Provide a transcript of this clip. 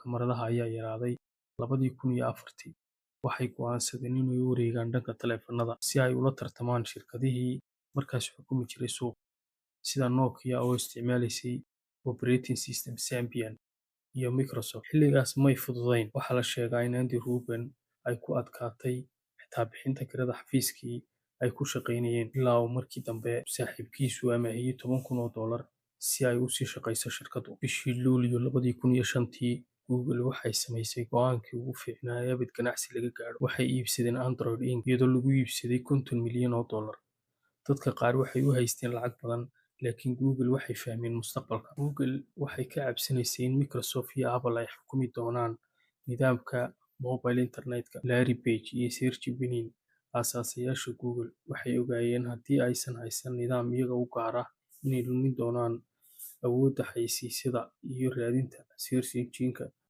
kamaradaha ayaa yaraaday 2004. Waxay go'aansadeen inay u wareegaan dhanka taleefannada si ay ula tartamaan shirkadihii markaas xukumi jiray suuqa, sida Nokia oo isticmaalaysay Operating System Symbian iyo Microsoft. Xilligaas may fududayn. Waxaa la sheegaa in Andy Rubin ay ku adkaatay xitaa bixinta kirada xafiiskii ay ku shaqaynayeen, ilaa uu markii dambe saaxiibkiisu amaahiyay $10,000 si ay u sii shaqayso shirkaddu. Bishii Luulyo 2005, Google waxay samaysay go'aankii ugu fiicnaa ee abid ganacsi laga gaadho. Waxay iibsadeen Android Inc. iyadoo lagu iibsaday $50 milyan. Dadka qaar waxay u haysteen lacag badan, laakiin Google waxay fahmeen mustaqbalka. Google waxay ka cabsanaysay in Microsoft iyo Apple ay xukumi doonaan nidaamka mobile internetka. Larry Page iyo Sergey Brin, aasaasayaasha Google, waxay ogaayeen haddii aysan haysan nidaam iyaga u gaar ah inay lumin doonaan awoodda xayeysiisyada iyo raadinta search engine-ka.